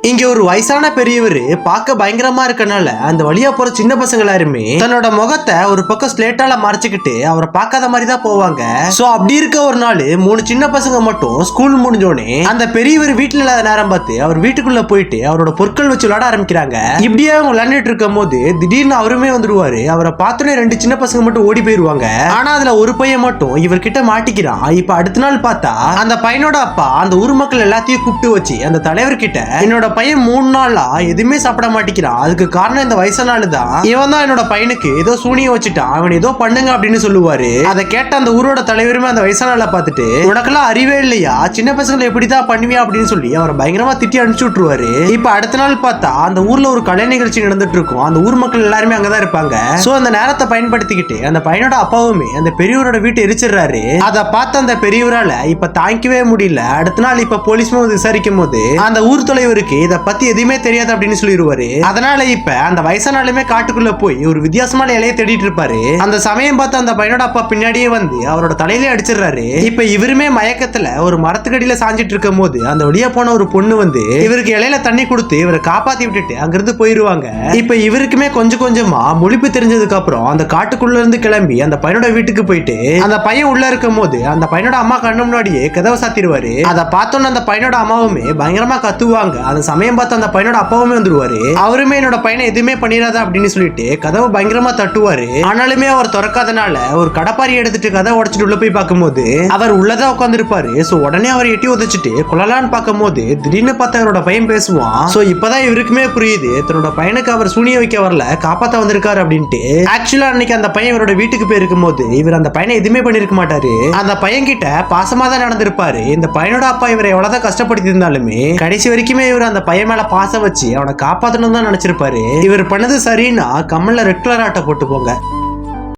இங்க ஒரு வயசான பெரியவர் பார்க்க பயங்கரமா இருக்கனால அந்த வழியா போற சின்ன பசங்க எல்லாருமே தன்னோட முகத்தை ஒரு பக்கம் ஸ்லேட்டால மறைச்சுக்கிட்டு அவரை பார்க்காத மாதிரி தான் போவாங்க. சோ அப்படி இருக்க ஒரு நாள் 3 சின்ன பசங்க மட்டும் ஸ்கூல் முடிஞ்சோடனே அந்த பெரியவர் வீட்டுல இல்லாத நேரம் பார்த்து அவர் வீட்டுக்குள்ள போயிட்டு அவரோட பொருட்கள் வச்சு விளையாட ஆரம்பிக்கிறாங்க. இப்படியே அவங்க விளையாண்டுட்டு இருக்கும் போது திடீர்னு அவருமே வந்துருவாரு. அவரை பார்த்தோன்னே 2 சின்ன பசங்க மட்டும் ஓடி போயிருவாங்க. ஆனா அதுல ஒரு பையன் மட்டும் இவர்கிட்ட மாட்டிக்கிறான். இப்ப அடுத்த நாள் பார்த்தா அந்த பையனோட அப்பா அந்த ஊர் மக்கள் எல்லாத்தையும் கூப்பிட்டு வச்சு அந்த தலைவர் கிட்ட என்னோட பையன் 3 நாளா எதுவுமே சாப்பிட மாட்டேங்கிறான், அதுக்கு காரணம் இந்த வயசான ஆளு தான், இவன் தான் என்னோட பையனுக்கு ஏதோ சூனியம் வச்சுட்டான், அவன் ஏதோ பண்ணுங்க அப்படின்னு சொல்லுவாரு. அதை கேட்ட அந்த ஊரோட தலைவருமே அந்த வயசான ஆளை பார்த்துட்டு உனக்கெல்லாம் அறிவே இல்லையா, சின்ன பசங்களை எப்படிதான் பண்ணுவியா அப்படின்னு சொல்லி அவரை பயங்கரமா திட்டி அனுப்பிச்சு விட்டுருவாரு. இப்ப அடுத்த நாள் பார்த்தா அந்த ஊர்ல ஒரு கலை நிகழ்ச்சி நடந்துட்டு இருக்கும். அந்த ஊர் மக்கள் எல்லாருமே அங்கதான் இருப்பாங்க. சோ அந்த நேரத்தை பயன்படுத்திக்கிட்டு அந்த பையனோட அப்பாவுமே அந்த பெரியவரோட வீட்டை எரிச்சிடுறாரு. அதை பார்த்த அந்த பெரியவரால இப்ப தாங்கிக்கவே முடியல. அடுத்த நாள் இப்ப போலீஸ்மே விசாரிக்கும் போது அந்த ஊர் தலைவருக்கு இதை பத்தி எதுவுமே தெரியாது அப்படின்னு சொல்லிடுவாரு. அதனால இப்ப அந்த வயசானாலுமே காட்டுக்குள்ள போய் ஒரு வித்தியாசமான இலையை தேடிட்டு இருப்பாரு. அந்த சமயம் பார்த்து அந்த பையனோட அப்பா பின்னாடியே வந்து அவரோட தலையிலே அடிச்சிடுறாரு. இப்ப இவருமே மயக்கத்துல ஒரு மரத்துக்கடியில சாஞ்சிட்டு இருக்கும் போது அந்த வழியா போன ஒரு பொண்ணு வந்து இவருக்கு இலையில தண்ணி கொடுத்து இவரை காப்பாத்தி விட்டுட்டு அங்கிருந்து போயிருவாங்க. இப்ப இவருக்குமே கொஞ்சம் கொஞ்சமா மொழிப்பு தெரிஞ்சதுக்கு அப்புறம் அந்த காட்டுக்குள்ள இருந்து கிளம்பி அந்த பையனோட வீட்டுக்கு போயிட்டு அந்த பையன் உள்ள இருக்கும் போது அந்த பையனோட அம்மா கண்ணு முன்னாடியே கதவை சாத்திடுவாரு. அதை பார்த்தோன்னு அந்த பையனோட அம்மாவுமே பயங்கரமா கத்துவாங்க. அந்த சமயம் பார்த்து அந்த பையனோட அப்பாவுமே வந்துருவாரு. அவருமே என்னோட பையனை எதுவுமே பண்ணிடாத அப்படின்னு சொல்லிட்டு கதவை பயங்கரமா தட்டுவாரு. ஆனாலுமே அவர் திறக்காதனால ஒரு கடப்பாரி எடுத்துட்டு கதை உடைச்சிட்டு உள்ள போய் பார்க்கும்போது அவர் உள்ளதான் உட்கார்ந்து இருப்பாரு. சோ உடனே அவர் எட்டி உதச்சிட்டு கொள்ளலான்னு பார்க்கும்போது திடீர்னு பார்த்து அவரோட பையன் பேசுவான். சோ இப்பதான் இவருக்குமே புரியுது தன்னோட பையனுக்கு அவர் சூனிய வைக்க வரல, காப்பாத்த வந்திருக்காரு அப்படின்ட்டு. ஆக்சுவலா அன்னைக்கு அந்த பையன் இவரோட வீட்டுக்கு போயிருக்கும் போது இவர் அந்த பையனை எதுவுமே பண்ணிருக்க மாட்டாரு. அந்த பையன் கிட்ட பாசமா தான் நடந்திருப்பாரு. இந்த பையனோட அப்பா இவரை எவ்வளவுதான் கஷ்டப்படுத்தி இருந்தாலுமே கடைசி வரைக்குமே இவர் அந்த பையன் மேல பாசம் வச்சு அவனை காப்பாத்தணும் தான் நினைச்சிருப்பாரு. இவர் பண்ணது சரின்னா கம்மல்ல ரெட் கலர் ஆட்டை போட்டு போங்க.